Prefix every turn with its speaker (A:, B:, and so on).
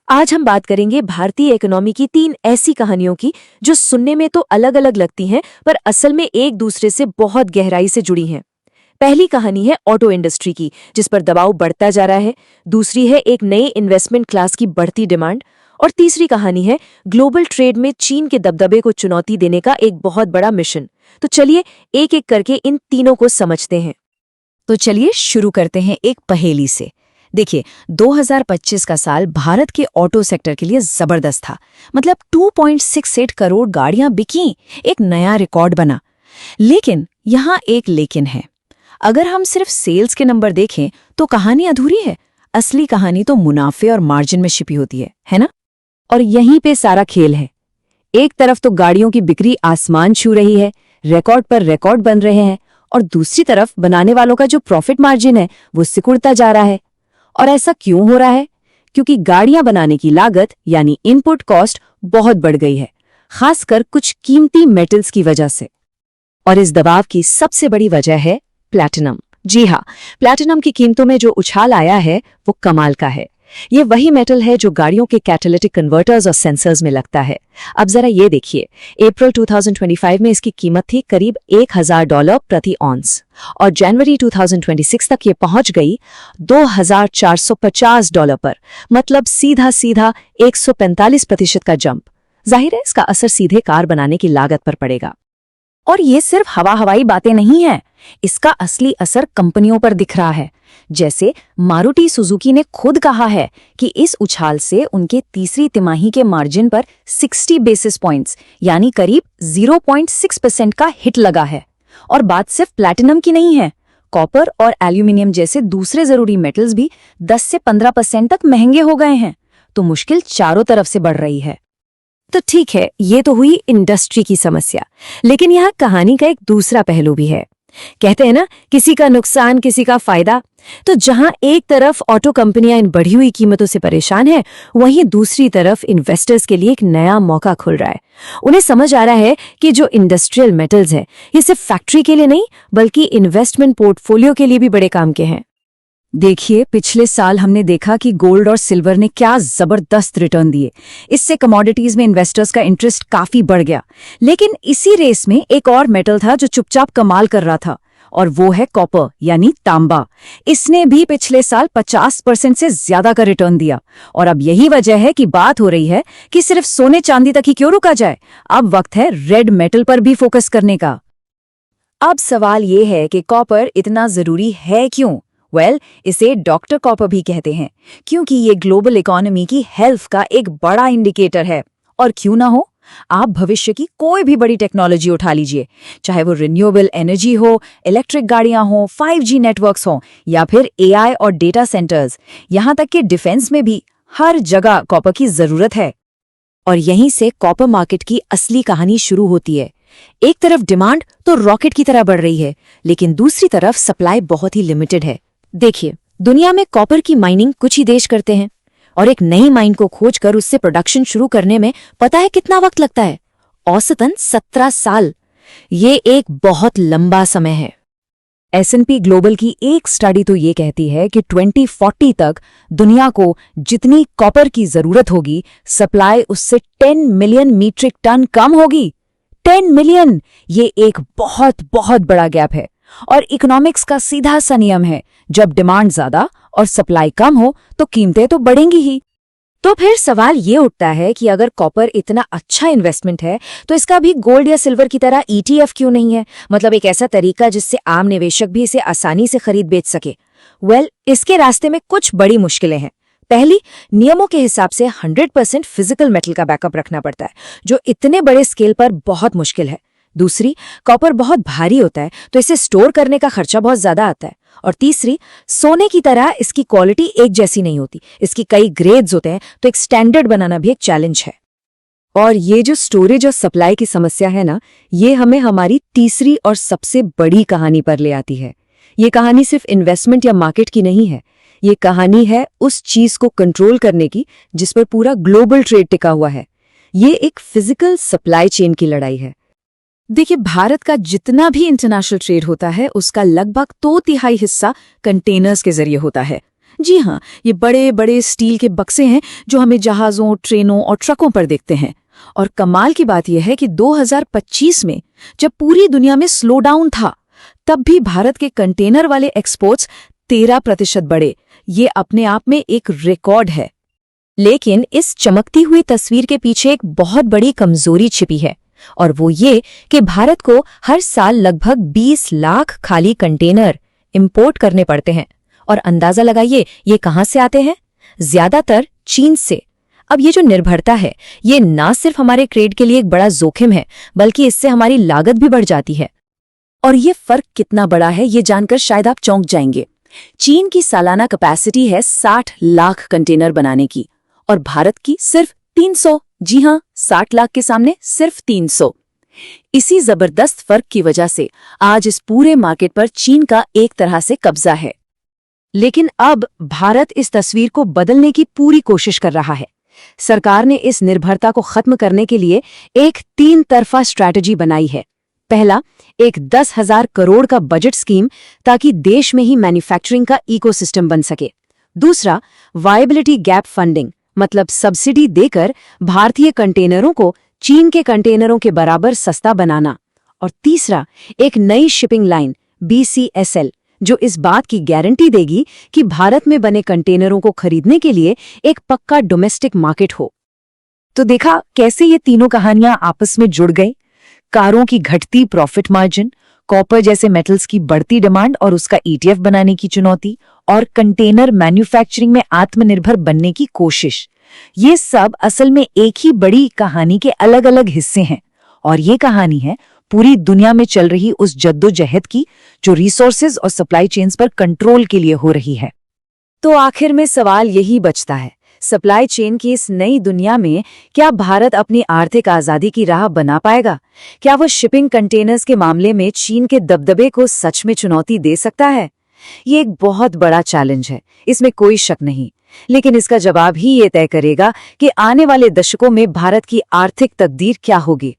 A: आज हम बात करेंगे भारतीय इकोनॉमी की 3 ऐसी कहानियों की जो सुनने में तो अलग अलग लगती हैं पर असल में एक दूसरे से बहुत गहराई से जुड़ी हैं। पहली कहानी है ऑटो इंडस्ट्री की, जिस पर दबाव बढ़ता जा रहा है। दूसरी है एक नए इन्वेस्टमेंट क्लास की बढ़ती डिमांड। और तीसरी कहानी है ग्लोबल ट्रेड में चीन के दबदबे को चुनौती देने का एक बहुत बड़ा मिशन। तो चलिए एक एक करके इन तीनों को समझते हैं।
B: तो चलिए शुरू करते हैं एक पहेली से। देखिए, 2025 का साल भारत के ऑटो सेक्टर के लिए जबरदस्त था। मतलब 2.68 करोड़ गाड़ियां बिकी, एक नया रिकॉर्ड बना। लेकिन यहाँ एक लेकिन है। अगर हम सिर्फ सेल्स के नंबर देखें तो कहानी अधूरी है। असली कहानी तो मुनाफे और मार्जिन में छिपी होती है ना?
A: और यहीं पे सारा खेल है। एक तरफ तो गाड़ियों की बिक्री आसमान छू रही है, रिकॉर्ड पर रिकॉर्ड बन रहे हैं, और दूसरी तरफ बनाने वालों का जो प्रॉफिट मार्जिन है वो सिकुड़ता जा रहा है। और ऐसा क्यों हो रहा है? क्योंकि गाड़ियां बनाने की लागत यानी इनपुट कॉस्ट बहुत बढ़ गई है, खासकर कुछ कीमती मेटल्स की वजह से। और इस दबाव की सबसे बड़ी वजह है प्लैटिनम। जी हाँ, प्लैटिनम की कीमतों में जो उछाल आया है वो कमाल का है। ये वही मेटल है जो गाड़ियों के कैटालिटिक कन्वर्टर्स और सेंसर्स में लगता है। अब जरा ये देखिए, अप्रैल 2025 में इसकी कीमत थी करीब $1000 प्रति ऑन्स, और जनवरी 2026 तक ये पहुंच गई $2450 पर। मतलब सीधा सीधा 145% का जंप। जाहिर है इसका असर सीधे कार बनाने की लागत पर पड़ेगा।
B: और ये सिर्फ हवाई बातें नहीं है, इसका असली असर कंपनियों पर दिख रहा है। जैसे मारुति सुजुकी ने खुद कहा है कि इस उछाल से उनके तीसरी तिमाही के मार्जिन पर 60 बेसिस पॉइंट्स यानी करीब 0.6% का हिट लगा है। और बात सिर्फ प्लैटिनम की नहीं है, कॉपर और एल्यूमिनियम जैसे दूसरे जरूरी मेटल्स भी 10 से 15% तक महंगे हो गए हैं। तो मुश्किल चारों तरफ से बढ़ रही है।
A: तो ठीक है, ये तो हुई इंडस्ट्री की समस्या, लेकिन यहाँ कहानी का एक दूसरा पहलू भी है। कहते हैं ना, किसी का नुकसान किसी का फायदा। तो जहां एक तरफ ऑटो कंपनियां इन बढ़ी हुई कीमतों से परेशान है, वहीं दूसरी तरफ इन्वेस्टर्स के लिए एक नया मौका खुल रहा है। उन्हें समझ आ रहा है कि जो इंडस्ट्रियल मेटल्स हैं, ये सिर्फ फैक्ट्री के लिए नहीं बल्कि इन्वेस्टमेंट पोर्टफोलियो के लिए भी बड़े काम के हैं।
B: देखिए, पिछले साल हमने देखा कि गोल्ड और सिल्वर ने क्या जबरदस्त रिटर्न दिए। इससे कमोडिटीज में इन्वेस्टर्स का इंटरेस्ट काफी बढ़ गया। लेकिन इसी रेस में एक और मेटल था जो चुपचाप कमाल कर रहा था, और वो है कॉपर यानी तांबा। इसने भी पिछले साल 50% से ज्यादा का रिटर्न दिया। और अब यही वजह है कि बात हो रही है कि सिर्फ सोने चांदी तक ही क्यों रुका जाए, अब वक्त है रेड मेटल पर भी फोकस करने का। अब सवाल ये है कि कॉपर इतना जरूरी है क्यों? इसे डॉक्टर कॉपर भी कहते हैं, क्योंकि ये ग्लोबल इकोनॉमी की हेल्थ का एक बड़ा इंडिकेटर है। और क्यों ना हो, आप भविष्य की कोई भी बड़ी टेक्नोलॉजी उठा लीजिए, चाहे वो रिन्यूएबल एनर्जी हो, इलेक्ट्रिक गाड़ियां हो, 5G नेटवर्क्स हो, या फिर AI और डेटा सेंटर्स, यहां तक कि डिफेंस में भी हर जगह कॉपर की जरूरत है।
A: और यहीं से कॉपर मार्केट की असली कहानी शुरू होती है। एक तरफ डिमांड तो रॉकेट की तरह बढ़ रही है, लेकिन दूसरी तरफ सप्लाई बहुत ही लिमिटेड है। देखिए, दुनिया में कॉपर की माइनिंग कुछ ही देश करते हैं, और एक नई माइन को खोजकर उससे प्रोडक्शन शुरू करने में पता है कितना वक्त लगता है? औसतन 17 साल। ये एक बहुत लंबा समय है।
B: S&P ग्लोबल की एक स्टडी तो ये कहती है कि 2040 तक दुनिया को जितनी कॉपर की जरूरत होगी, सप्लाई उससे 10 मिलियन मीट्रिक टन कम होगी। 10 मिलियन! ये एक बहुत बहुत बड़ा गैप है। और इकोनॉमिक्स का सीधा सा नियम है, जब डिमांड ज्यादा और सप्लाई कम हो तो कीमतें तो बढ़ेंगी ही।
A: तो फिर सवाल ये उठता है कि अगर कॉपर इतना अच्छा इन्वेस्टमेंट है, तो इसका भी गोल्ड या सिल्वर की तरह ETF क्यों नहीं है? मतलब एक ऐसा तरीका जिससे आम निवेशक भी इसे आसानी से खरीद बेच सके। इसके रास्ते में कुछ बड़ी मुश्किलें हैं। पहली, नियमों के हिसाब से 100% फिजिकल मेटल का बैकअप रखना पड़ता है, जो इतने बड़े स्केल पर बहुत मुश्किल है। दूसरी, कॉपर बहुत भारी होता है, तो इसे स्टोर करने का खर्चा बहुत ज्यादा आता है। और तीसरी, सोने की तरह इसकी क्वालिटी एक जैसी नहीं होती, इसकी कई ग्रेड्स होते हैं, तो एक स्टैंडर्ड बनाना भी एक चैलेंज है।
B: और ये जो स्टोरेज और सप्लाई की समस्या है ना, ये हमें हमारी तीसरी और सबसे बड़ी कहानी पर ले आती है। ये कहानी सिर्फ इन्वेस्टमेंट या मार्केट की नहीं है, ये कहानी है उस चीज को कंट्रोल करने की जिस पर पूरा ग्लोबल ट्रेड टिका हुआ है। ये एक फिजिकल सप्लाई चेन की लड़ाई है। देखिए, भारत का जितना भी इंटरनेशनल ट्रेड होता है, उसका लगभग 2/3 हिस्सा कंटेनर्स के जरिए होता है। जी हाँ, ये बड़े बड़े स्टील के बक्से हैं जो हमें जहाज़ों, ट्रेनों और ट्रकों पर देखते हैं। और कमाल की बात यह है कि 2025 में जब पूरी दुनिया में स्लो डाउन था, तब भी भारत के कंटेनर वाले एक्सपोर्ट्स 13% बढ़े। ये अपने आप में एक रिकॉर्ड है।
A: लेकिन इस चमकती हुई तस्वीर के पीछे एक बहुत बड़ी कमजोरी छिपी है, और वो ये कि भारत को हर साल लगभग 20 लाख खाली कंटेनर इंपोर्ट करने पड़ते हैं। और अंदाजा लगाइए ये कहां से आते हैं? ज्यादातर चीन से। अब ये जो निर्भरता है, ये ना सिर्फ हमारे ट्रेड के लिए एक बड़ा जोखिम है, बल्कि इससे हमारी लागत भी बढ़ जाती है।
B: और ये फर्क कितना बड़ा है ये जानकर शायद आप चौंक जाएंगे। चीन की सालाना कैपेसिटी है 60 लाख कंटेनर बनाने की, और भारत की सिर्फ 300। जी हां, 60 लाख के सामने सिर्फ 300। इसी जबरदस्त फर्क की वजह से आज इस पूरे मार्केट पर चीन का एक तरह से कब्जा है। लेकिन अब भारत इस तस्वीर को बदलने की पूरी कोशिश कर रहा है। सरकार ने इस निर्भरता को खत्म करने के लिए एक 3 तरफा स्ट्रैटेजी बनाई है। पहला, एक 10,000 करोड़ का बजट स्कीम ताकि देश में ही मैन्युफैक्चरिंग का इकोसिस्टम बन सके। दूसरा, वायबिलिटी गैप फंडिंग, मतलब सब्सिडी देकर भारतीय कंटेनरों को चीन के कंटेनरों के बराबर सस्ता बनाना। और तीसरा, एक नई शिपिंग लाइन BCSL, जो इस बात की गारंटी देगी कि भारत में बने कंटेनरों को खरीदने के लिए एक पक्का डोमेस्टिक मार्केट हो। तो देखा कैसे ये तीनों कहानियां आपस में जुड़ गई। कारों की घटती प्रॉफिट मार्जिन, कॉपर जैसे मेटल्स की बढ़ती डिमांड और उसका ETF बनाने की चुनौती, और कंटेनर मैन्युफैक्चरिंग में आत्मनिर्भर बनने की कोशिश। ये सब असल में एक ही बड़ी कहानी के अलग अलग हिस्से हैं। और ये कहानी है पूरी दुनिया में चल रही उस जद्दोजहद की जो रिसोर्सेज और सप्लाई चेन्स पर कंट्रोल के लिए हो रही है। तो आखिर में सवाल यही बचता है, सप्लाई चेन की इस नई दुनिया में क्या भारत अपनी आर्थिक आजादी की राह बना पाएगा? क्या वो शिपिंग कंटेनर्स के मामले में चीन के दबदबे को सच में चुनौती दे सकता है? ये एक बहुत बड़ा चैलेंज है, इसमें कोई शक नहीं। लेकिन इसका जवाब ही ये तय करेगा कि आने वाले दशकों में भारत की आर्थिक तकदीर क्या होगी।